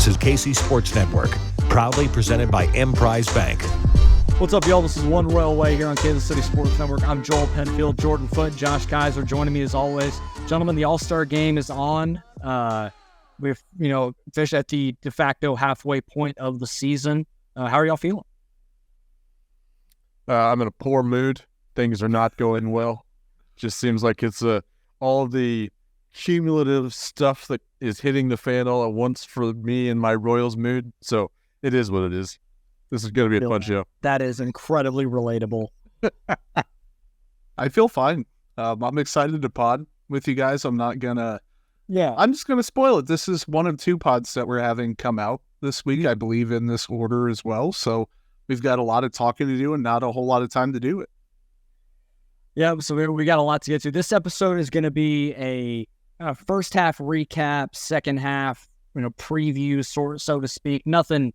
is KC Sports Network, proudly presented by Emprise Bank. What's up, y'all? This is One Royal Way here on Kansas City Sports Network. I'm Joel Penfield, Jordan Foote, Josh Kesier joining me as always. Gentlemen, the All-Star game is on. We've, finished at the de facto halfway point of the season. How are y'all feeling? I'm in a poor mood. Things are not going well. Just seems like it's all the cumulative stuff that is hitting the fan all at once for me and my Royals mood. So it is what it is. This is going to be a fun show. That is incredibly relatable. I feel fine. I'm excited to pod with you guys. I'm not going to... Yeah. I'm just going to spoil it. This is one of two pods that we're having come out this week, I believe, in this order as well. So we've got a lot of talking to do and not a whole lot of time to do it. Yeah, so we got a lot to get to. This episode is going to be a first half recap, second half, preview, so to speak. Nothing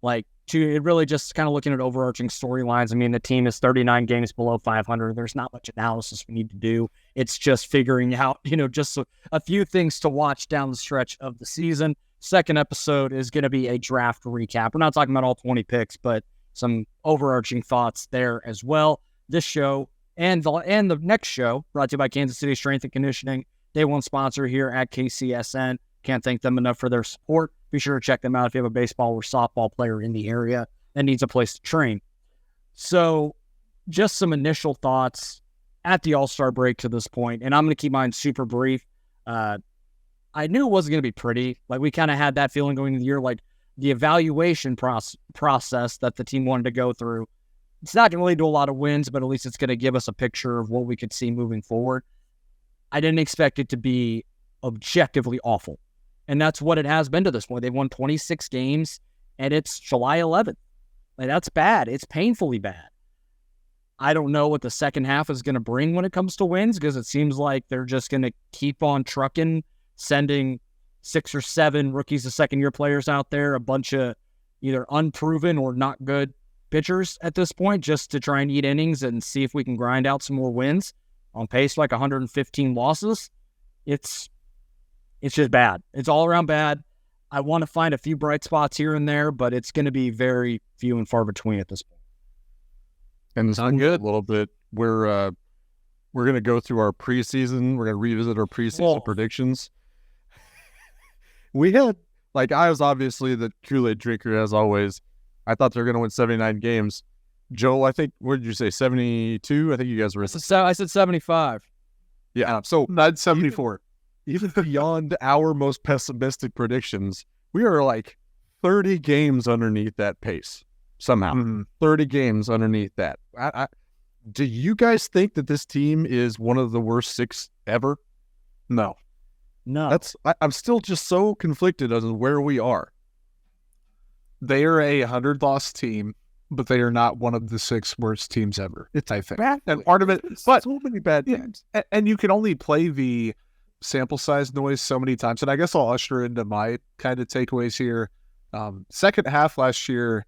like it really just kind of looking at overarching storylines. I mean, the team is 39 games below 500. There's not much analysis we need to do. It's just figuring out, just a few things to watch down the stretch of the season. Second episode is going to be a draft recap. We're not talking about all 20 picks, but some overarching thoughts there as well. This show and the next show brought to you by Kansas City Strength and Conditioning, day one sponsor here at KCSN. Can't thank them enough for their support. Be sure to check them out if you have a baseball or softball player in the area that needs a place to train. So just some initial thoughts at the All-Star break to this point, and I'm going to keep mine super brief. I knew it wasn't going to be pretty. Like, we kind of had that feeling going into the year, like the evaluation process that the team wanted to go through. It's not going to lead to a lot of wins, but at least it's going to give us a picture of what we could see moving forward. I didn't expect it to be objectively awful. And that's what it has been to this point. They've won 26 games, and it's July 11th. Like, that's bad. It's painfully bad. I don't know what the second half is going to bring when it comes to wins, because it seems like they're just going to keep on trucking, sending 6 or 7 rookies to second-year players out there, a bunch of either unproven or not good pitchers at this point, just to try and eat innings and see if we can grind out some more wins on pace like 115 losses. It's just bad. It's all around bad. I want to find a few bright spots here and there, but it's going to be very few and far between at this point. And it's not good. A little bit. We're going to go through our preseason. We're going to revisit our preseason predictions. We had, I was obviously the Kool-Aid drinker as always. I thought they were going to win 79 games. Joel, I think, what did you say, 72? I think you guys were... So I said 75. Yeah, so... Not 74. Even beyond our most pessimistic predictions, we are 30 games underneath that pace somehow. Mm-hmm. 30 games underneath that. Do you guys think that this team is one of the worst 6 ever? No. I'm still just so conflicted as to where we are. They are a 100-loss team, but they are not one of the 6 worst teams ever, I think. And part of it, but so many bad teams. And you can only play the sample size noise so many times. And I guess I'll usher into my kind of takeaways here. Second half last year,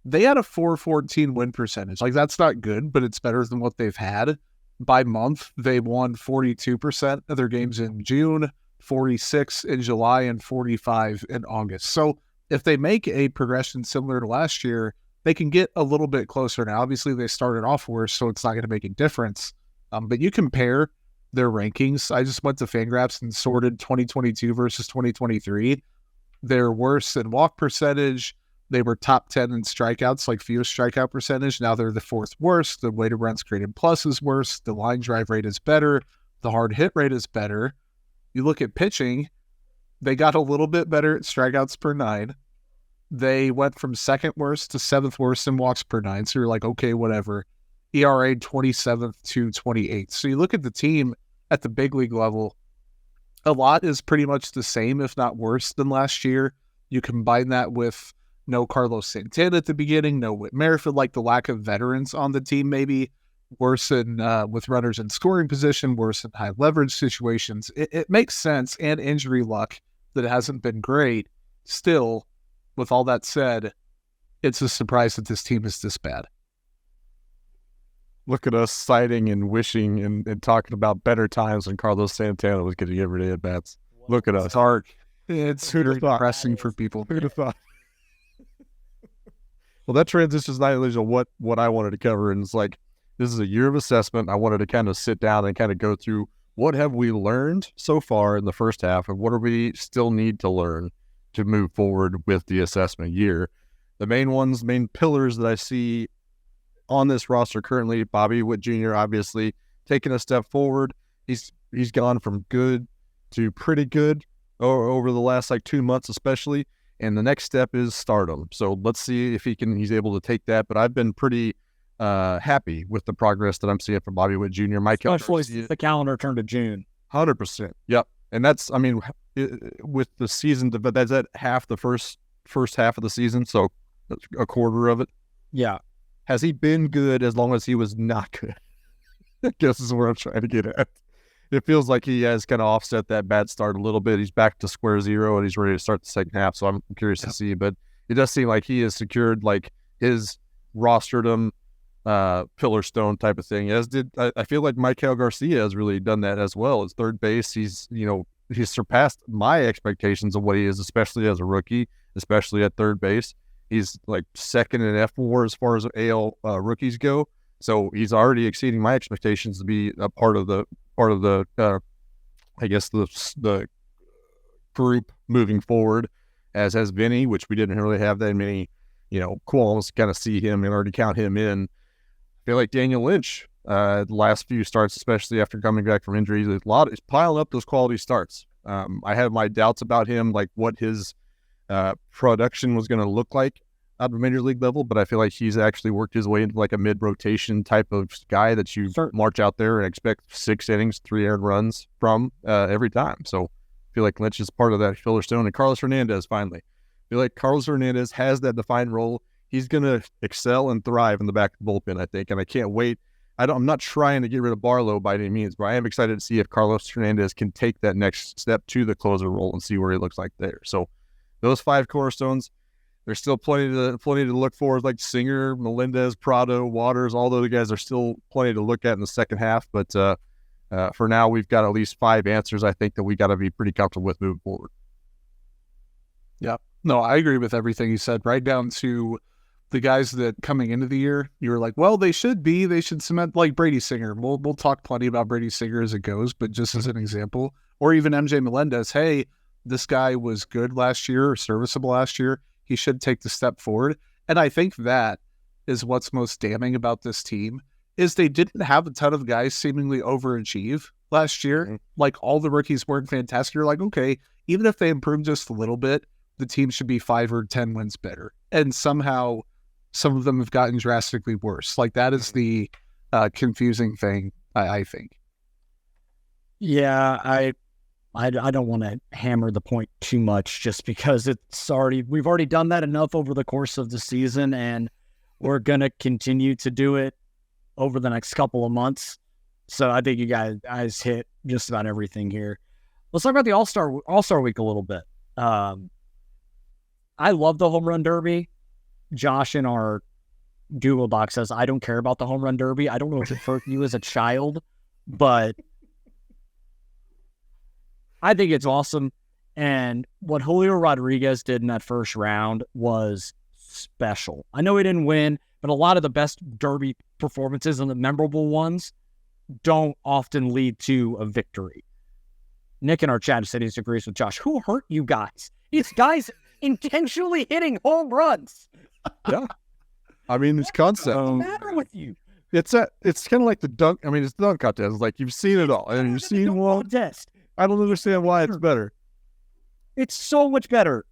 they had a 414 win percentage. That's not good, but it's better than what they've had. By month, they won 42% of their games in June, 46 in July, and 45 in August. So if they make a progression similar to last year, they can get a little bit closer. Now, obviously, they started off worse, so it's not going to make a difference. But you compare their rankings. I just went to Fangraphs and sorted 2022 versus 2023. They're worse in walk percentage. They were top 10 in strikeouts, fewest strikeout percentage. Now they're the 4th worst. The weighted runs created plus is worse. The line drive rate is better. The hard hit rate is better. You look at pitching, they got a little bit better at strikeouts per 9. They went from 2nd worst to 7th worst in walks per 9. So you're okay, whatever. ERA 27th to 28th. So you look at the team at the big league level, a lot is pretty much the same, if not worse than last year. You combine that with no Carlos Santana at the beginning, no Whit Merrifield, the lack of veterans on the team maybe, worse with runners in scoring position, worse in high leverage situations. It makes sense, and injury luck that it hasn't been great. Still, with all that said, it's a surprise that this team is this bad. Look at us citing and wishing and talking about better times when Carlos Santana was getting everyday at-bats. Look at us. Dark. It's very depressing for people. Who'd have thought? Well, that transitions nicely to what I wanted to cover, and it's like, this is a year of assessment. I wanted to kind of sit down and kind of go through what have we learned so far in the first half, and what do we still need to learn to move forward with the assessment year. The main pillars that I see on this roster currently, Bobby Witt Jr. obviously taking a step forward. He's gone from good to pretty good over the last 2 months especially, and the next step is stardom. So let's see if he's able to take that. But I've been pretty happy with the progress that I'm seeing from Bobby Witt Jr. Especially since the calendar turned to June. 100%. Yep. And that's, with the season, but that's at half the first half of the season, so that's a quarter of it. Yeah. Has he been good as long as he was not good? I guess is where I'm trying to get at. It feels like he has kind of offset that bad start a little bit. He's back to square zero, and he's ready to start the second half, so I'm curious to see. But it does seem like he has secured his rosterdom, pillar stone type of thing, as did I feel like Maikel Garcia has really done that as well. As third base, he's surpassed my expectations of what he is, especially as a rookie, especially at third base. He's second in F4 as far as AL rookies go, so he's already exceeding my expectations to be a part of the I guess the group moving forward, as has Vinny, which we didn't really have that many qualms to kind of see him and already count him in. I feel like Daniel Lynch, the last few starts, especially after coming back from injuries, he's piling up those quality starts. I have my doubts about him, what his production was going to look like at the major league level, but I feel like he's actually worked his way into a mid-rotation type of guy that you march out there and expect 6 innings, 3 earned runs from every time. So I feel like Lynch is part of that filler stone. And Carlos Hernandez, finally. I feel like Carlos Hernandez has that defined role. He's going to excel and thrive in the back of the bullpen, I think, and I can't wait. I'm not trying to get rid of Barlow by any means, but I am excited to see if Carlos Hernandez can take that next step to the closer role and see where he looks like there. So those 5 cornerstones, there's still plenty to look for, like Singer, Melendez, Prado, Waters. All those guys are still plenty to look at in the second half. But for now, we've got at least 5 answers, I think, that we got to be pretty comfortable with moving forward. Yeah. No, I agree with everything you said, right down to the guys that coming into the year, you were like, well, they should cement, like Brady Singer. We'll talk plenty about Brady Singer as it goes, but just as an example, or even MJ Melendez, hey, this guy was good last year or serviceable last year. He should take the step forward. And I think that is what's most damning about this team, is they didn't have a ton of guys seemingly overachieve last year. Mm-hmm. All the rookies weren't fantastic. You're like, okay, even if they improve just a little bit, the team should be 5 or 10 wins better. And somehow some of them have gotten drastically worse. That is the confusing thing, I think. Yeah, I don't want to hammer the point too much, just because we've already done that enough over the course of the season, and we're going to continue to do it over the next couple of months. So I think you guys hit just about everything here. Let's talk about the All-Star week a little bit. I love the home run derby. Josh in our Google Doc says, I don't care about the home run derby. I don't know if it hurt you as a child, but I think it's awesome. And what Julio Rodriguez did in that first round was special. I know he didn't win, but a lot of the best derby performances and the memorable ones don't often lead to a victory. Nick in our chat said he agrees with Josh. Who hurt you guys? It's guys intentionally hitting home runs. Yeah. It's concept. What's the matter with you? It's kind of like the dunk. It's the dunk contest. It's you've seen it all. And you've seen one contest. I don't understand why it's better. It's so much better.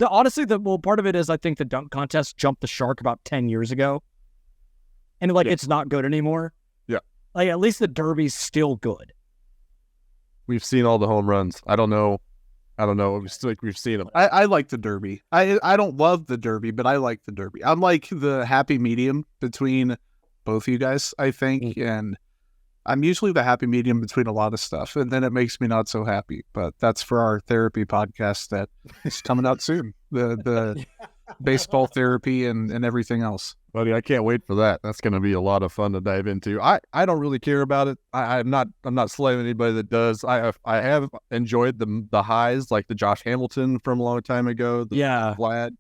Part of it is I think the dunk contest jumped the shark about 10 years ago. And it's not good anymore. Yeah. At least the derby's still good. We've seen all the home runs. I don't know. We've seen them. I like the derby. I don't love the derby, but I like the derby. I'm like the happy medium between both of you guys, I think. And I'm usually the happy medium between a lot of stuff. And then it makes me not so happy. But that's for our therapy podcast that is coming out soon. The baseball therapy and everything else. Buddy, I can't wait for that. That's going to be a lot of fun to dive into. I don't really care about it. I'm not slaying anybody that does. I have enjoyed the highs, like the Josh Hamilton from a long time ago. Vlad. It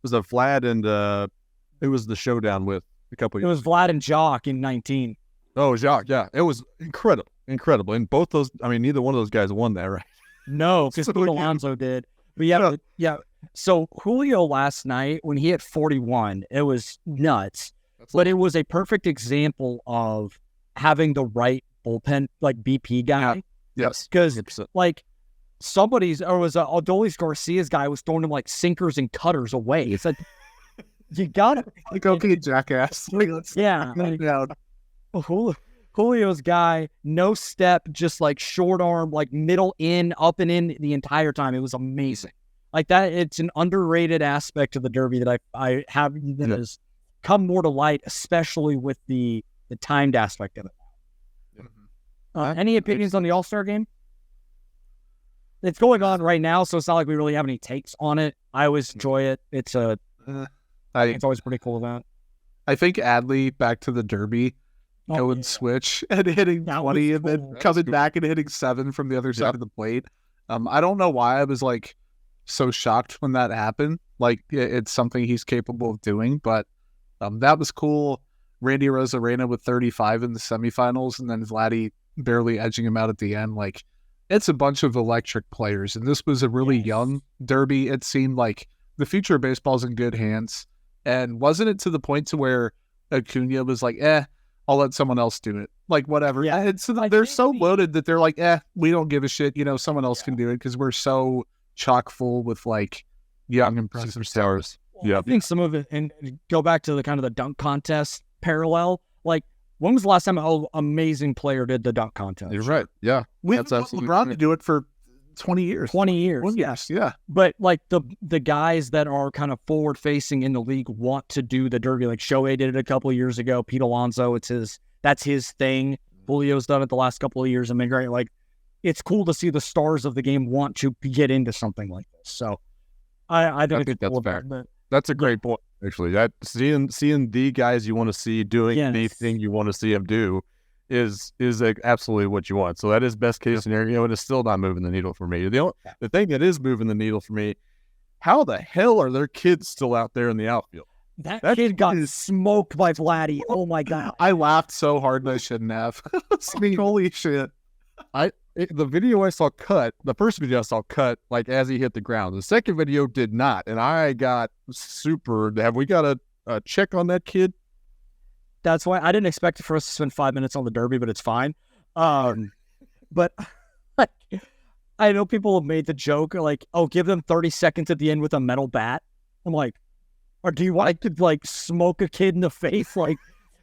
was a Vlad and it was the showdown with a couple. It was Vlad and Jock in 19. Oh, Jock, yeah, it was incredible. And both those, I mean, neither one of those guys won that, right? No, because Alonso did. But yeah. So Julio last night, when he hit 41, it was nuts. But it was a perfect example of having the right bullpen, like BP guy. Yes. Because, like, Adolis Garcia's guy was throwing him, like, sinkers and cutters away. It's like, you got it. Like, okay, jackass. Yeah. Julio's guy, no step, just, like, short arm, like, middle in, up and in the entire time. It was amazing. Like that, it's an underrated aspect of the Derby that I have that has come more to light, especially with the timed aspect of it. Any opinions on the All-Star game? It's going on right now, so it's not like we really have any takes on it. I always enjoy it. It's always pretty cool event. I think Adley back to the Derby, going switch and hitting 20 and then coming back and hitting 7 from the other side of the plate. I don't know why I was like so shocked when that happened. Like, it's something he's capable of doing, but that was cool. Randy Rosarena with 35 in the semifinals, and then Vladdy barely edging him out at the end. Like, it's a bunch of electric players, and this was a really young Derby. It seemed like the future of baseball's in good hands, and wasn't it to the point to where Acuna was like, I'll let someone else do it. Like, whatever. Yeah, and so they're so loaded that they're like, we don't give a shit. Someone else can do it because we're so chock full with like young impressive stars. I think some of it, and go back to the kind of the dunk contest parallel. Like, when was the last time an amazing player did the dunk contest? You're right. Yeah, that's absolutely LeBron to do it for 20 years. 20 years. Well, yes, yeah. But like the guys that are kind of forward facing in the league want to do the Derby. Like Shohei did it a couple of years ago. Pete Alonso, that's his thing. Julio's done it the last couple of years. I mean, great. Like, it's cool to see the stars of the game want to get into something like this. So I think that's fair. That's a great point, actually. That seeing the guys you want to see doing anything you want to see them do is absolutely what you want. So that is best case scenario, and it's still not moving the needle for me. The thing that is moving the needle for me, how the hell are their kids still out there in the outfield? That kid got smoked by Vladdy. Oh my God. I laughed so hard and I shouldn't have. Holy shit. The video I saw cut, the first video I saw cut, like as he hit the ground. The second video did not, and I got super. Have we got a check on that kid? That's why I didn't expect for us to spend 5 minutes on the Derby, but it's fine. But like, I know people have made the joke like, "Oh, give them 30 seconds at the end with a metal bat." I'm like, or do you want to like smoke a kid in the face like?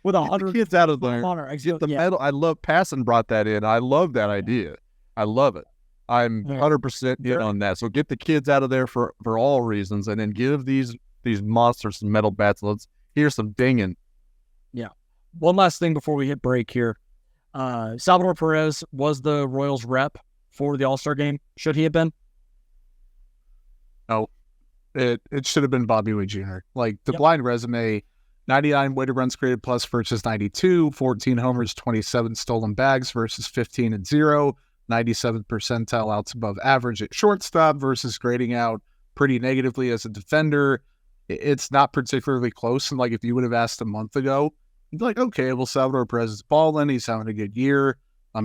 With 100 kids out of there. Metal. I love Passon brought that in. I love that idea. I love it. I'm 100% in on that. So get the kids out of there for all reasons, and then give these monsters some metal bats. Let's hear some dinging. Yeah. One last thing before we hit break here. Salvador Perez was the Royals rep for the All-Star game. Should he have been? No. It should have been Bobby Witt Jr. Like, the blind resume, 99 weighted runs created plus versus 92, 14 homers, 27 stolen bags versus 15 and 0, 97th percentile outs above average at shortstop versus grading out pretty negatively as a defender. It's not particularly close. And like, if you would have asked a month ago, you'd be like, okay, well, Salvador Perez is balling. He's having a good year.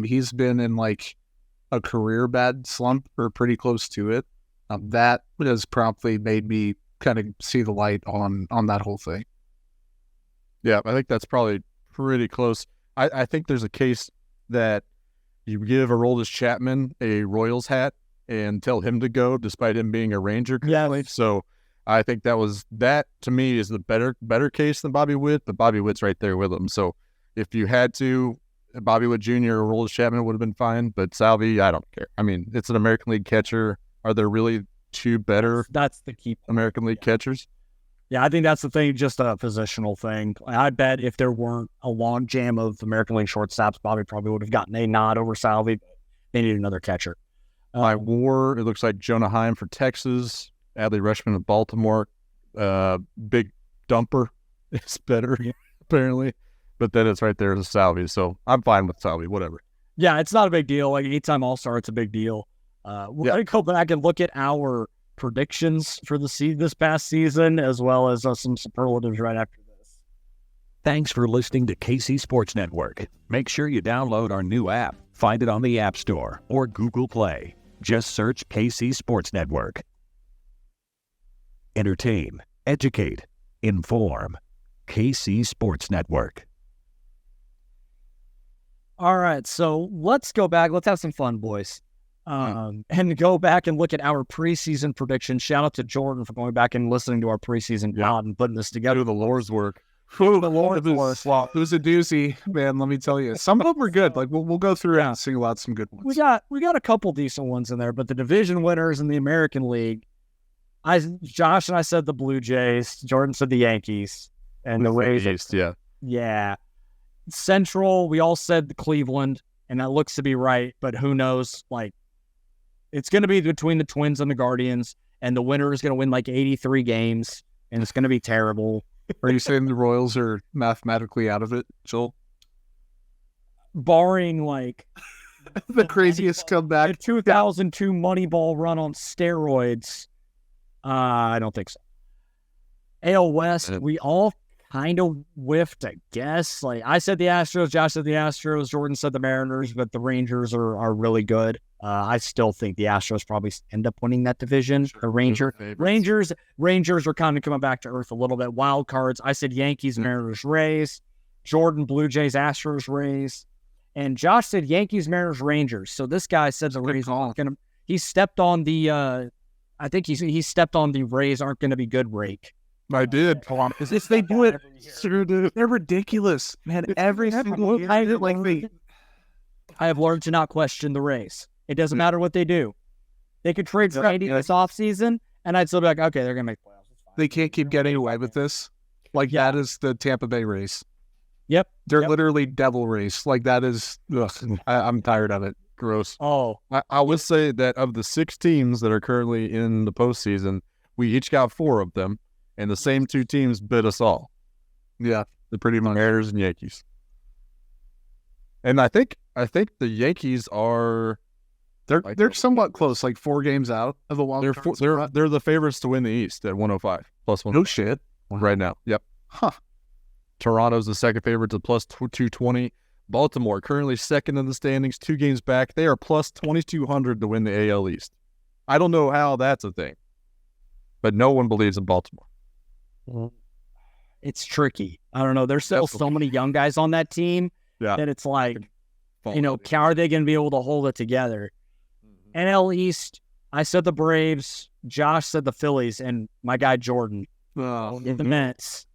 He's been in like a career bad slump or pretty close to it. That has promptly made me kind of see the light on that whole thing. Yeah, I think that's probably pretty close. I think there's a case that you give Aroldis Chapman a Royals hat and tell him to go despite him being a Ranger. Yeah. So I think that to me is the better case than Bobby Witt, but Bobby Witt's right there with him. So if you had to, Bobby Witt Jr. or Aroldis Chapman would have been fine, but Salvi, I don't care. I mean, it's an American League catcher. Are there really two better that's the key point. American League catchers? Yeah, I think that's the thing, just a positional thing. I bet if there weren't a long jam of American League shortstops, Bobby probably would have gotten a nod over Salvi. They need another catcher. By WAR, it looks like Jonah Heim for Texas, Adley Rutschman of Baltimore, Big Dumper is better, apparently. But then it's right there to Salvi. So I'm fine with Salvi, whatever. Yeah, it's not a big deal. Like 8-time All-Star, it's a big deal. We're going to go back and look at our predictions for this past season, as well as some superlatives right after this. Thanks for listening to KC Sports Network. Make sure you download our new app. Find it on the App Store or Google Play. Just search KC Sports Network. Entertain, educate, inform. KC Sports Network. All right, so let's go back. Let's have some fun, boys. And go back and look at our preseason predictions. Shout out to Jordan for going back and listening to our preseason pod and putting this together. Do the Lord's work. It was a doozy, man. Let me tell you, some of them were good. Like we'll go through and single out some good ones. We got a couple decent ones in there, but the division winners in the American League, Josh and I said the Blue Jays. Jordan said the Yankees, and the Rays. Yeah. Central, we all said the Cleveland, and that looks to be right. But who knows? Like, it's going to be between the Twins and the Guardians, and the winner is going to win like 83 games, and it's going to be terrible. Are you saying the Royals are mathematically out of it, Joel? Barring like the craziest comeback, the 2002 Moneyball run on steroids. I don't think so. AL West, we all kind of whiffed, I guess. Like I said the Astros, Josh said the Astros, Jordan said the Mariners, but the Rangers are really good. I still think the Astros probably end up winning that division. Sure, the Rangers are kind of coming back to earth a little bit. Wild cards. I said Yankees, Mariners, Rays. Jordan, Blue Jays, Astros, Rays. And Josh said Yankees, Mariners, Rangers. So this guy said the Rays aren't going to. He stepped on the. I think he stepped on the Rays aren't going to be good rake. I did. If they do it, they're ridiculous, man. Every single year, I have learned to not question the Rays. It doesn't matter what they do. They could trade for AD this offseason, and I'd still be like, okay, they're going to make playoffs. They can't keep getting away with this. Like, that is the Tampa Bay Rays. Yep. They're literally devil race. Like, that is, I'm tired of it. Gross. Oh. I would say that of the 6 teams that are currently in the postseason, we each got 4 of them, and the same 2 teams bit us all. Yeah, they're pretty much Mariners and Yankees. And I think the Yankees are they're somewhat close, like 4 games out of the wild card. They're the favorites to win the East at 105 plus 1. No shit. Right now. Yep. Huh. Toronto's the second favorite to plus 220. Baltimore currently second in the standings, 2 games back. They are plus 2,200 to win the AL East. I don't know how that's a thing, but no one believes in Baltimore. It's tricky. I don't know. There's still so many young guys on that team that it's like, are they going to be able to hold it together? NL East, I said the Braves. Josh said the Phillies, and my guy Jordan the Mets.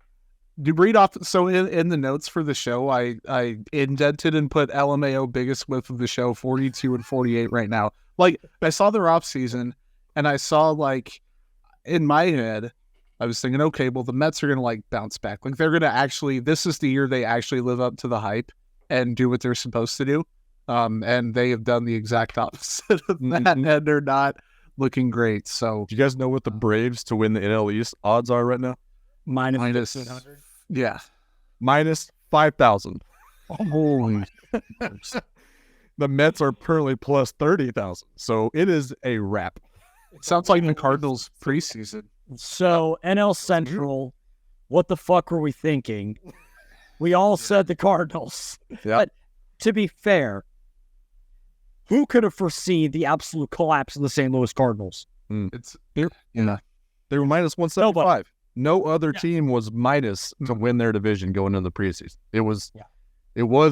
To read off, so in the notes for the show, I indented and put LMAO biggest whiff of the show, 42 and 48 right now. Like, I saw their off season, and I saw, like, in my head, I was thinking, okay, well, the Mets are going to, like, bounce back. Like, they're going to actually, this is the year they actually live up to the hype and do what they're supposed to do. And they have done the exact opposite of that, and they're not looking great. So, do you guys know what the Braves to win the NL East odds are right now? Minus 1,500. Yeah. Minus 5,000. Holy. The Mets are currently plus 30,000. So it is a wrap. It sounds like the Cardinals preseason. So NL Central, what the fuck were we thinking? We all said the Cardinals. Yep. But to be fair, who could have foreseen the absolute collapse of the St. Louis Cardinals? They were minus 175. No other team was minus to win their division going into the preseason. It was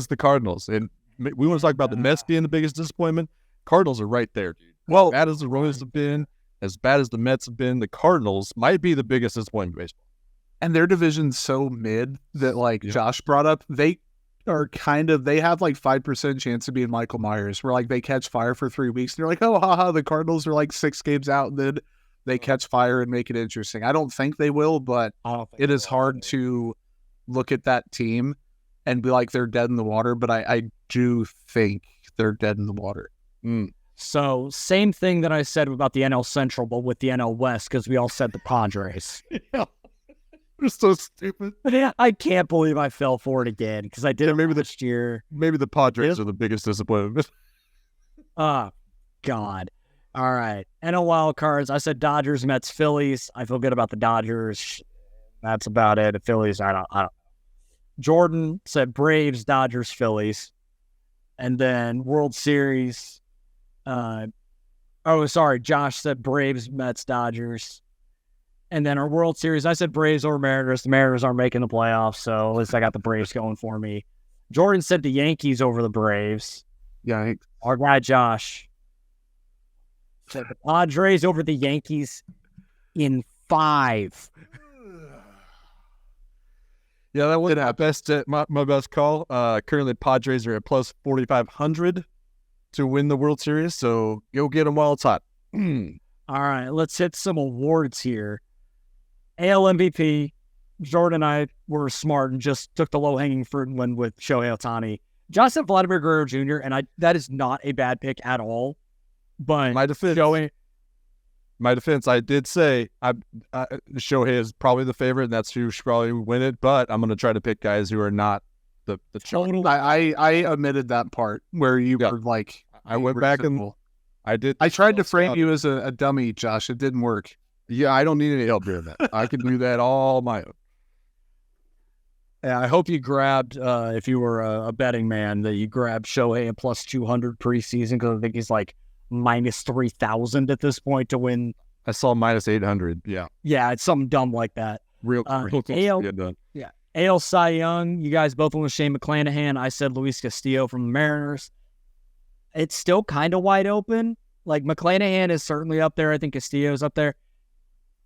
the Cardinals. And we want to talk about the Mets being the biggest disappointment. Cardinals are right there, dude. Well, as bad as the Royals have been, as bad as the Mets have been, the Cardinals might be the biggest disappointment in baseball. And their division's so mid that, like Josh brought up, they are they have like 5% chance of being Michael Myers, where like they catch fire for 3 weeks. And they're like, oh, haha, the Cardinals are like 6 games out, and then they catch fire and make it interesting. I don't think they will, but it is hard to look at that team and be like they're dead in the water, but I do think they're dead in the water. So same thing that I said about the NL Central, but with the NL West, because we all said the Padres. We're so stupid. I can't believe I fell for it again because I did it maybe last year. Maybe the Padres are the biggest disappointment. Oh, God. All right. NL wild cards. I said Dodgers, Mets, Phillies. I feel good about the Dodgers. That's about it. The Phillies, I don't. Jordan said Braves, Dodgers, Phillies. And then World Series. Josh said Braves, Mets, Dodgers. And then our World Series, I said Braves over Mariners. The Mariners aren't making the playoffs, so at least I got the Braves going for me. Jordan said the Yankees over the Braves. Yeah. Our guy Josh said the Padres over the Yankees in 5. Yeah, that was my best call. Currently, Padres are at plus 4,500 to win the World Series, so go get them while it's hot. All right, let's hit some awards here. AL MVP, Jordan and I were smart and just took the low-hanging fruit and went with Shohei Ohtani. Josh said Vladimir Guerrero Jr., and that is not a bad pick at all. But my defense, I did say Shohei is probably the favorite, and that's who should probably win it, but I'm going to try to pick guys who are not the total. I omitted that part where you were like... I went back and I tried to frame you as a dummy, Josh. It didn't work. Yeah, I don't need any help doing that. I can do that all my own. Yeah, I hope you grabbed, if you were a betting man, that you grabbed Shohei at plus 200 preseason, because I think he's like minus 3,000 at this point to win. I saw minus 800. Yeah. Yeah, it's something dumb like that. Real close to get done. Yeah. AL Cy Young, you guys both went with Shane McClanahan. I said Luis Castillo from the Mariners. It's still kind of wide open. Like, McClanahan is certainly up there. I think Castillo's up there.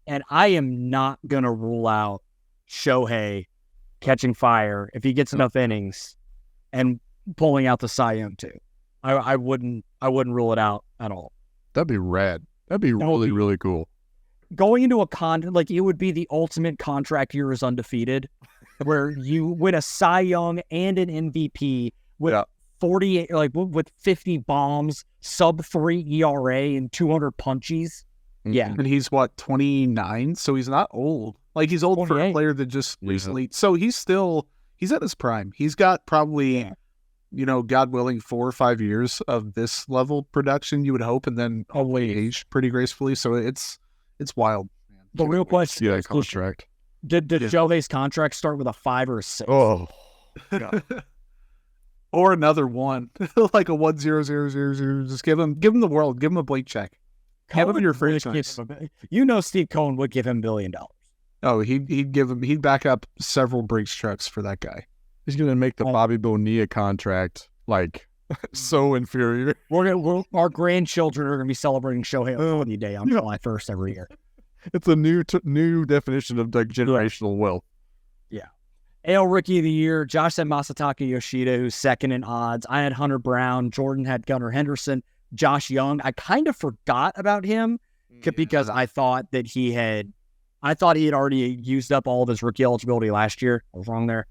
And I am not going to rule out Shohei catching fire if he gets enough innings and pulling out the Cy Young too. I wouldn't rule it out at all. That'd be rad. That'd be really, really cool. Going into a it would be the ultimate contract year as undefeated, where you win a Cy Young and an MVP with 48, with 50 bombs, sub-3 ERA, and 200 punchies. Yeah. And he's 29, so he's not old. Like, he's old 48. For a player that just recently. So he's at his prime. He's got probably, God willing, 4 or 5 years of this level production, you would hope, and then age pretty gracefully. So it's wild. The real question is, contract. Did Shohei's contract start with a 5 or a 6? Oh, God. Or another 1, like a 1-0-0-0-0. Just give him the world. Give him a blank check. Have him in your franchise. Steve Cohen would give him $1 billion. Oh, he'd back up several Brinks trucks for that guy. He's going to make the Bobby Bonilla contract so inferior. Our grandchildren are going to be celebrating Shohei Ohtani Day on July 1st every year. It's a new definition of generational wealth. Yeah. AL Rookie of the Year, Josh said Masataka Yoshida, who's second in odds. I had Hunter Brown. Jordan had Gunnar Henderson. Josh Young, I kind of forgot about him because I thought he had already used up all of his rookie eligibility last year. I was wrong there.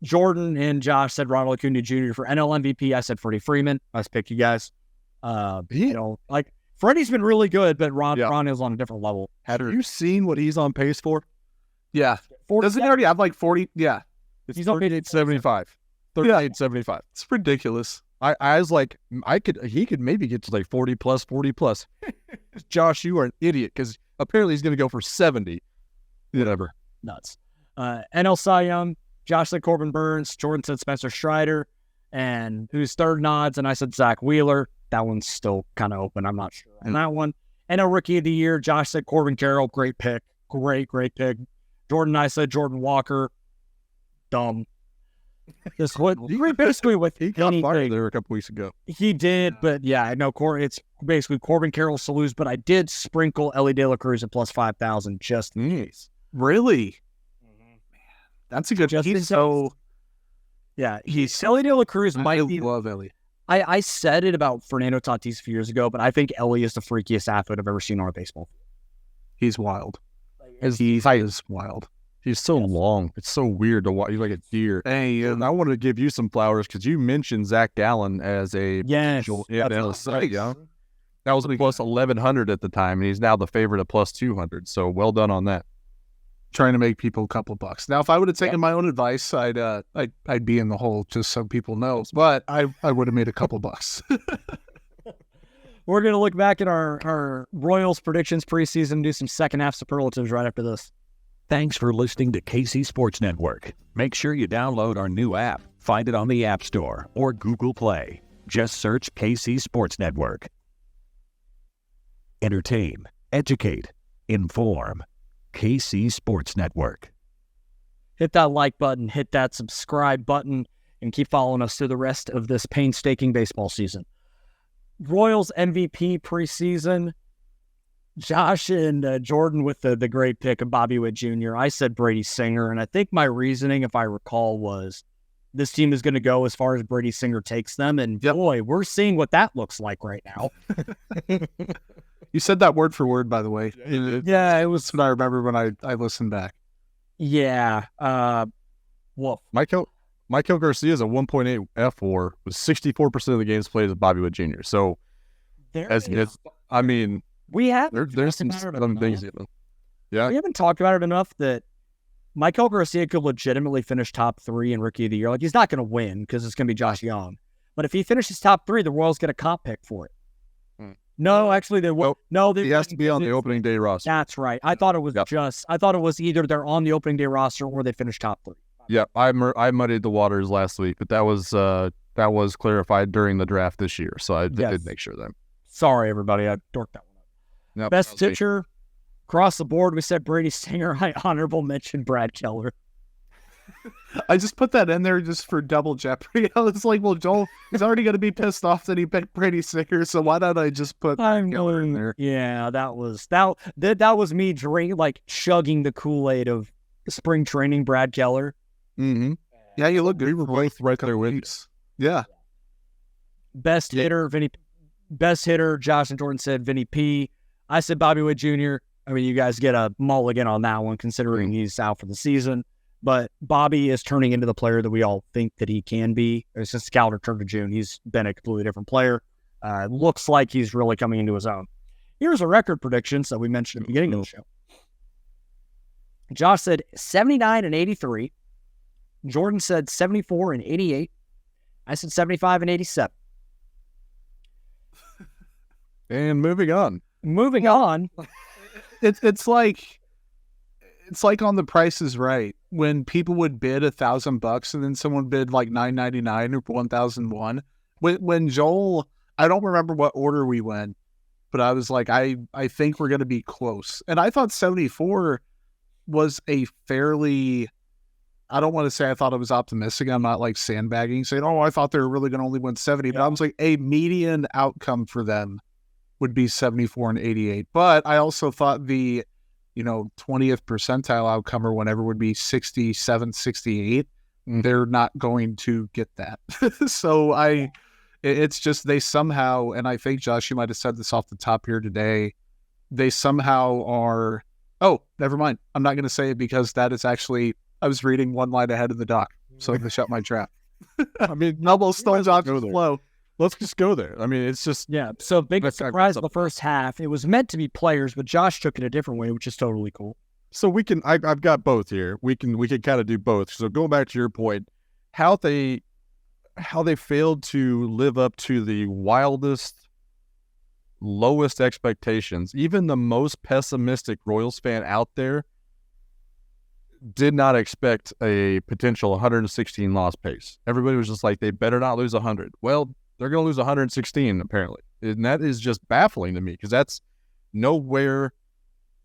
Jordan and Josh said Ronald Acuna Jr. for NL MVP. I said Freddie Freeman. Let's pick you guys. Freddie's been really good, but Ron is on a different level. Have you seen what he's on pace for? Yeah. Doesn't he already have 40? Yeah. He's on pace at 75. 38.75. It's ridiculous. I was like, he could maybe get to 40 plus. Josh, you are an idiot, because apparently he's going to go for 70. Whatever. Nuts. NL Cy Young, Josh said Corbin Burns, Jordan said Spencer Strider, and who's third in odds, and I said Zach Wheeler. That one's still kind of open. I'm not sure on that one. NL Rookie of the Year, Josh said Corbin Carroll. Great pick. Great pick. Jordan and I said Jordan Walker. Dumb. Just basically with he got fired there a couple weeks ago. He did, but yeah, I know it's basically Corbin Carroll to lose, but I did sprinkle Ellie De La Cruz at plus 5,000 just in case. Really? Man, that's a good piece. So yeah, Ellie De La Cruz might be. Love Ellie. I said it about Fernando Tatis a few years ago, but I think Ellie is the freakiest athlete I've ever seen on a baseball field. He's wild. He is wild. He's so long. It's so weird to watch. He's like a deer. Hey, and I wanted to give you some flowers because you mentioned Zach Gallen as a potential. Yeah, that was plus 1,100 at the time, and he's now the favorite at plus 200. So well done on that. trying to make people a couple bucks. Now, if I would have taken my own advice, I'd be in the hole, just so people know. But I would have made a couple bucks. We're going to look back at our Royals predictions preseason and do some second half superlatives right after this. Thanks for listening to KC Sports Network. Make sure you download our new app. Find it on the App Store or Google Play. Just search KC Sports Network. Entertain, educate, inform. KC Sports Network. Hit that like button, hit that subscribe button, and keep following us through the rest of this painstaking baseball season. Royals MVP preseason. Josh and Jordan with the great pick of Bobby Witt Jr. I said Brady Singer, and I think my reasoning, if I recall, was this team is going to go as far as Brady Singer takes them, and boy, we're seeing what that looks like right now. You said that word for word, by the way. Yeah, it was what I remember when I listened back. Yeah. Well, Michael Garcia is a 1.8 F4 with 64% of the games played as Bobby Witt Jr. So, we have there's some things. Yeah, we haven't talked about it enough that Michael Garcia could legitimately finish top 3 in Rookie of the Year. Like, he's not going to win because it's going to be Josh Young, but if he finishes top 3, the Royals get a comp pick for it. No, actually, they will. No, he has to be on the opening day roster. That's right. I thought it was I thought it was either they're on the opening day roster or they finish top 3. Yeah, I muddied the waters last week, but that was clarified during the draft this year, so I did make sure of that. Sorry, everybody, I dorked that one up. Nope, Best pitcher across the board, we said Brady Singer. I honorable mentioned Brad Keller. I just put that in there just for double jeopardy. I was like, well, Joel is already going to be pissed off that he picked Brady Singer, so why don't I just put Keller in there? Yeah, that was me chugging the Kool-Aid of spring training Brad Keller. Mm-hmm. Yeah, you look good. We were both right there with you. Yeah. Best hitter, Josh and Jordan said Vinny P. I said Bobby Witt Jr. I mean, you guys get a mulligan on that one considering he's out for the season. But Bobby is turning into the player that we all think that he can be. Since Calder turned to June, he's been a completely different player. Looks like he's really coming into his own. Here's a record predictions that we mentioned at the beginning of the show. Josh said 79 and 83. Jordan said 74 and 88. I said 75 and 87. And moving on. It's like on The Price is Right when people would bid $1,000 and then someone bid like $9.99 or $1,001. When Joel, I don't remember what order we went, but I was like, I think we're going to be close. And I thought 74 was a fairly, I don't want to say I thought it was optimistic. I'm not like sandbagging, saying, oh, I thought they were really going to only win 70. But I was like, a median outcome for them would be 74 and 88. But I also thought the 20th percentile outcome or whatever would be 67, 68. They're not going to get that. So it's just they somehow, and I think, Josh, you might have said this off the top here today, they somehow are, oh, never mind. I'm not going to say it because that is actually, I was reading one line ahead of the doc, so I'm going to shut my trap. I mean, Nubble stones off the flow. Let's just go there. I mean, it's just... Yeah, so big surprise in the first half. It was meant to be players, but Josh took it a different way, which is totally cool. So we can... I've got both here. We can kind of do both. So going back to your point, how they failed to live up to the wildest, lowest expectations. Even the most pessimistic Royals fan out there did not expect a potential 116 loss pace. Everybody was just like, they better not lose 100. Well, they're going to lose 116 apparently. And that is just baffling to me because that's nowhere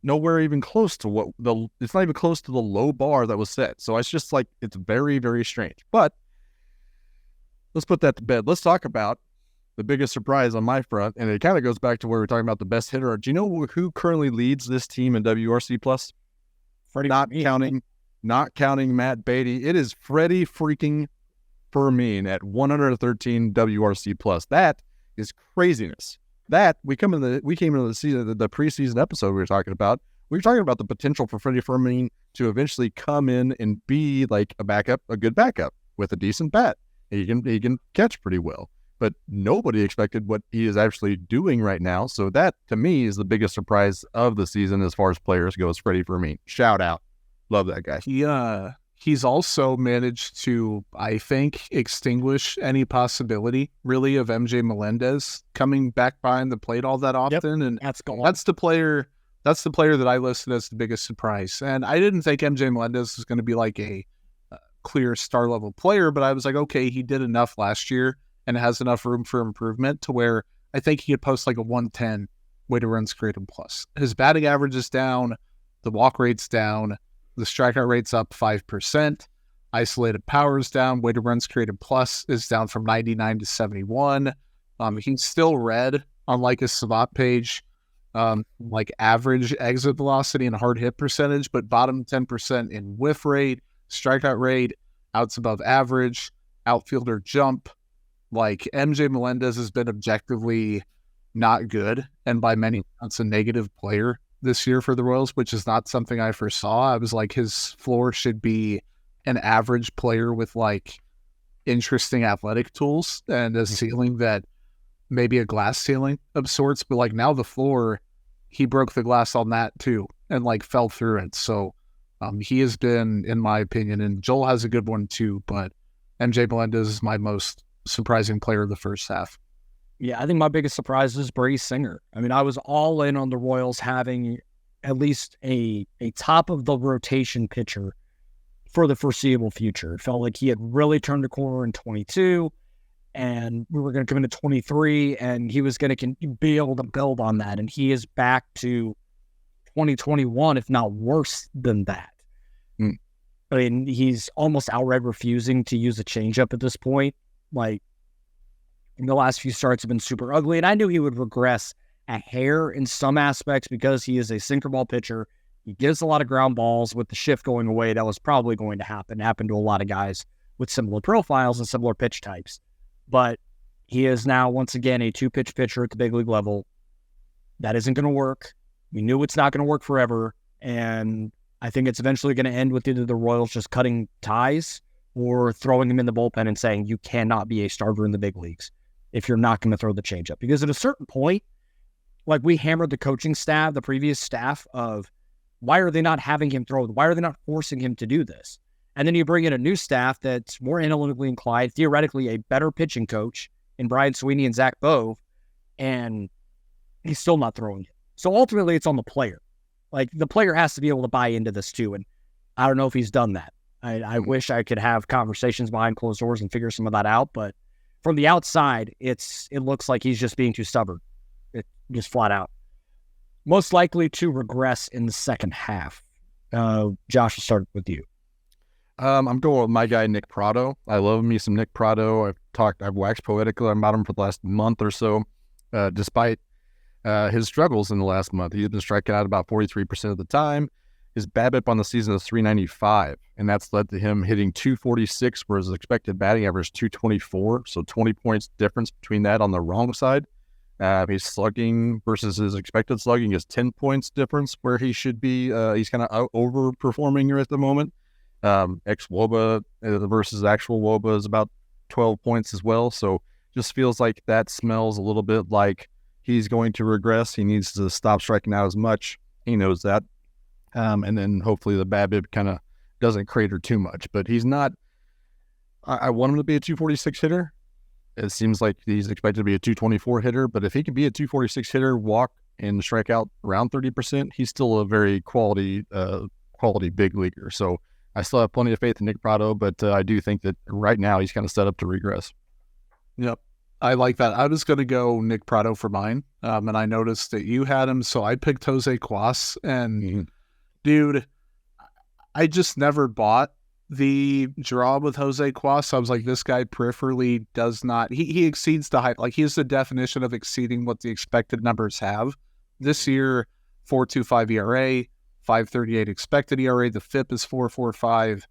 even close to it's not even close to the low bar that was set. So it's just like, it's very, very strange. But let's put that to bed. Let's talk about the biggest surprise on my front. And it kind of goes back to where we're talking about the best hitter. Do you know who currently leads this team in WRC plus? Not counting Matt Beatty. It is Freddie freaking Fermin at 113 WRC plus. That is craziness. That we came into the season, the preseason episode we were talking about. We were talking about the potential for Freddie Fermin to eventually come in and be like a good backup with a decent bat. He can catch pretty well, but nobody expected what he is actually doing right now. So that to me is the biggest surprise of the season as far as players go. Is Freddie Fermin. Shout out. Love that guy. He's also managed to, I think, extinguish any possibility, really, of MJ Melendez coming back behind the plate all that often. And that's the player that I listed as the biggest surprise. And I didn't think MJ Melendez was going to be like a clear star level player, but I was like, okay, he did enough last year and has enough room for improvement to where I think he could post like a 110 weighted runs created plus. His batting average is down, the walk rate's down, the strikeout rate's up 5%. Isolated power is down. Weighted runs created plus is down from 99 to 71. He's still red on like his Savant page, like average exit velocity and hard hit percentage, but bottom 10% in whiff rate, strikeout rate, outs above average, outfielder jump. Like MJ Melendez has been objectively not good, and by many counts a negative player this year for the Royals, which is not something I foresaw. I was like, his floor should be an average player with like interesting athletic tools and a ceiling that maybe a glass ceiling of sorts, but like now the floor, he broke the glass on that too and like fell through it. So he has been, in my opinion, and Joel has a good one too, but MJ Melendez is my most surprising player of the first half. Yeah, I think my biggest surprise is Brady Singer. I mean, I was all in on the Royals having at least a top of the rotation pitcher for the foreseeable future. It felt like he had really turned the corner in 22, and we were going to come into 23, and he was going to be able to build on that. And he is back to 2021, if not worse than that. I mean, he's almost outright refusing to use a changeup at this point. Like, the last few starts have been super ugly, and I knew he would regress a hair in some aspects because he is a sinker ball pitcher. He gives a lot of ground balls. With the shift going away, that was probably going to happen. It happened to a lot of guys with similar profiles and similar pitch types. But he is now, once again, a two-pitch pitcher at the big league level. That isn't going to work. We knew it's not going to work forever, and I think it's eventually going to end with either the Royals just cutting ties or throwing him in the bullpen and saying, you cannot be a starter in the big leagues if you're not going to throw the changeup. Because at a certain point, like, we hammered the coaching staff, the previous staff, of why are they not having him throw? Why are they not forcing him to do this? And then you bring in a new staff that's more analytically inclined, theoretically a better pitching coach in Brian Sweeney and Zach Bove, and he's still not throwing it. So ultimately, it's on the player. Like, the player has to be able to buy into this too, and I don't know if he's done that. I wish I could have conversations behind closed doors and figure some of that out, but from the outside, it looks like he's just being too stubborn. Just flat out. Most likely to regress in the second half. Josh, we'll start with you. I'm going with my guy, Nick Prado. I love me some Nick Prado. I've waxed poetical about him for the last month or so. Despite his struggles in the last month, he's been striking out about 43% of the time. His BABIP on the season is 395, and that's led to him hitting 246, whereas his expected batting average is 224. So 20 points difference between that on the wrong side. His slugging versus his expected slugging is 10 points difference where he should be. He's kind of overperforming here at the moment. Ex-WOBA versus actual WOBA is about 12 points as well. So just feels like that smells a little bit like he's going to regress. He needs to stop striking out as much. He knows that. And then hopefully the BABIP kind of doesn't crater too much. But he's not – I want him to be a 246 hitter. It seems like he's expected to be a 224 hitter. But if he can be a 246 hitter, walk and strike out around 30%, he's still a very quality big leaguer. So I still have plenty of faith in Nick Prado, but I do think that right now he's kind of set up to regress. Yep. I like that. I was going to go Nick Prado for mine, and I noticed that you had him, so I picked Jose Cuas. And, dude, I just never bought the draw with Jose Cuas. I was like, this guy peripherally does not – he exceeds the hype. Like, he's the definition of exceeding what the expected numbers have. This year, 4.25 ERA, 5.38 expected ERA. The FIP is 4.45.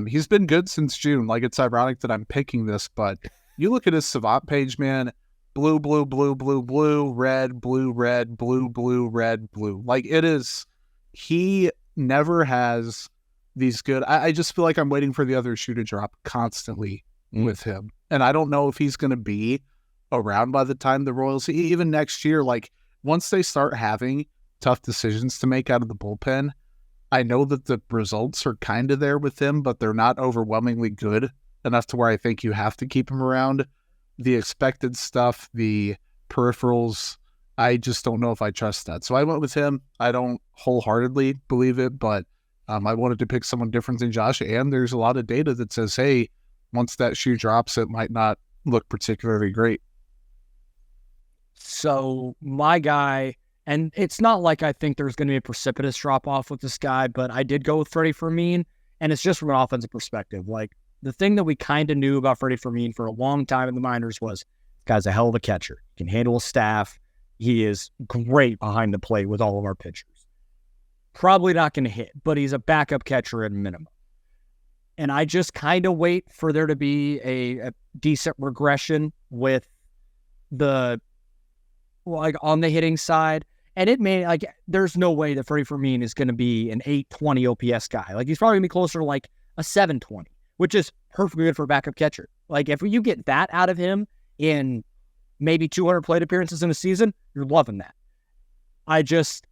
He's been good since June. Like, it's ironic that I'm picking this, but – you look at his Savant page, man, blue, blue, blue, blue, blue, red, blue, red, blue, blue, red, blue. Like, it is, he never has these good, I just feel like I'm waiting for the other shoe to drop constantly with him. And I don't know if he's going to be around by the time the Royals, even next year, like, once they start having tough decisions to make out of the bullpen, I know that the results are kind of there with him, but they're not overwhelmingly good enough to where I think you have to keep him around. The expected stuff, the peripherals, I just don't know if I trust that. So I went with him. I don't wholeheartedly believe it, but I wanted to pick someone different than Josh. And there's a lot of data that says, hey, once that shoe drops, it might not look particularly great. So my guy, and it's not like I think there's going to be a precipitous drop-off with this guy, but I did go with Freddie Fermin, and it's just from an offensive perspective. Like, the thing that we kind of knew about Freddie Fermin for a long time in the minors was, this guy's a hell of a catcher. He can handle a staff. He is great behind the plate with all of our pitchers. Probably not going to hit, but he's a backup catcher at a minimum. And I just kind of wait for there to be a decent regression with on the hitting side. And it may, there's no way that Freddie Fermin is going to be an 820 OPS guy. Like, he's probably going to be closer to like a 720, which is perfectly good for a backup catcher. Like, if you get that out of him in maybe 200 plate appearances in a season, you're loving that. I just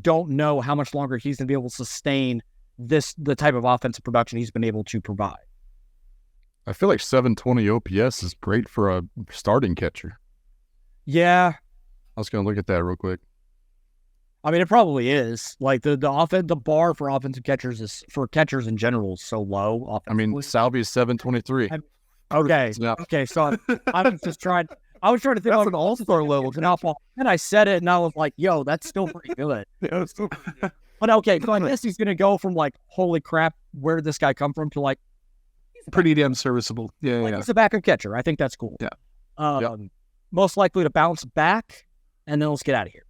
don't know how much longer he's going to be able to sustain the type of offensive production he's been able to provide. I feel like 720 OPS is great for a starting catcher. Yeah. I was going to look at that real quick. I mean, it probably is. Like, the bar for offensive catchers is, for catchers in general, is so low. I mean, Salvi is 723. Okay. Yeah. Okay. So I was trying to think That's an all-star level. And I said it, and I was like, yo, that's still pretty good. Yeah, it's still pretty good. But okay, so I guess he's going to go from like, holy crap, where did this guy come from, to like, Pretty damn serviceable. Yeah. he's a backup catcher. I think that's cool. Yeah. Most likely to bounce back, and then let's get out of here.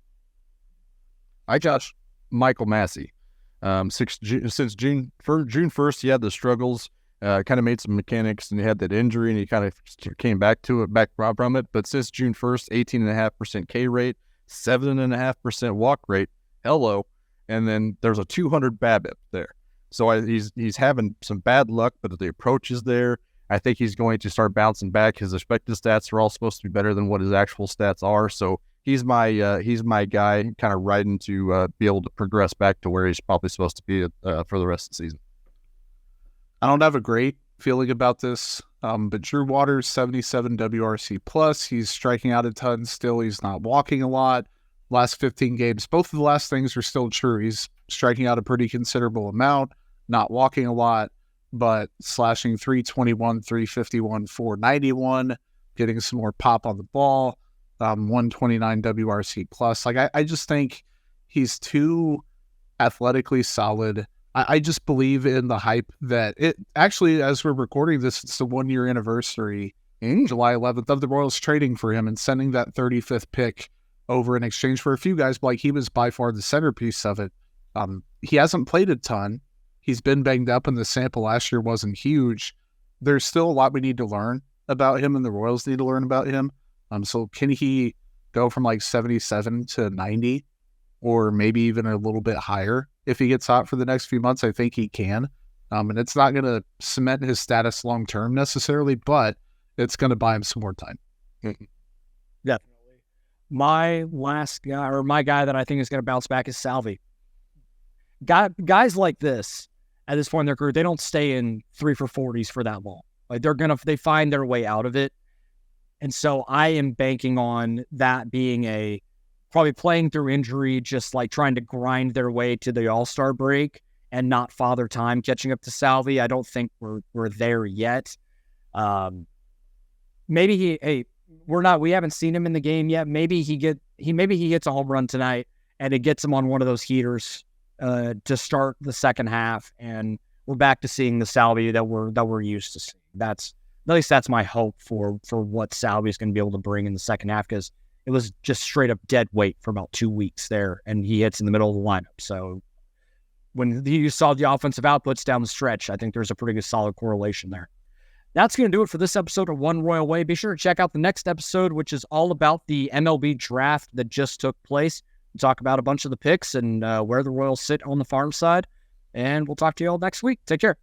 Josh, Michael Massey. Since June 1st, he had the struggles, kind of made some mechanics, and he had that injury, and he kind of came back from it. But since June 1st, 18.5% K rate, 7.5% walk rate. Hello. And then there's a 200 BABIP there. So he's having some bad luck, but the approach is there. I think he's going to start bouncing back. His expected stats are all supposed to be better than what his actual stats are. So he's my guy, kind of riding to be able to progress back to where he's probably supposed to be for the rest of the season. I don't have a great feeling about this, but Drew Waters, 77 WRC plus. He's striking out a ton still. He's not walking a lot. Last 15 games, both of the last things are still true. He's striking out a pretty considerable amount, not walking a lot, but slashing 321, 351, 491, getting some more pop on the ball, 129 WRC plus. Like, I just think he's too athletically solid. I just believe in the hype that it actually, as we're recording this, it's the 1-year anniversary, July 11th, of the Royals trading for him and sending that 35th pick over in exchange for a few guys. But like, he was by far the centerpiece of it. He hasn't played a ton. He's been banged up, and the sample last year wasn't huge. There's still a lot we need to learn about him, and the Royals need to learn about him. So can he go from like 77 to 90, or maybe even a little bit higher if he gets hot for the next few months? I think he can. And it's not going to cement his status long-term necessarily, but it's going to buy him some more time. Definitely. My last guy, or my guy that I think is going to bounce back, is Salvi. Guys like this, at this point in their career, they don't stay in 3 for 40s for that long. Like, they find their way out of it. And so I am banking on that being probably playing through injury, just like trying to grind their way to the All-Star break and not father time catching up to Salvi. I don't think we're there yet. Maybe we haven't seen him in the game yet. Maybe he gets a home run tonight, and it gets him on one of those heaters to start the second half, and we're back to seeing the Salvi that we're used to seeing. At least that's my hope for what Salvi is going to be able to bring in the second half, because it was just straight up dead weight for about 2 weeks there, and he hits in the middle of the lineup. So when you saw the offensive outputs down the stretch, I think there's a pretty good solid correlation there. That's going to do it for this episode of One Royal Way. Be sure to check out the next episode, which is all about the MLB draft that just took place. We'll talk about a bunch of the picks and where the Royals sit on the farm side. And we'll talk to you all next week. Take care.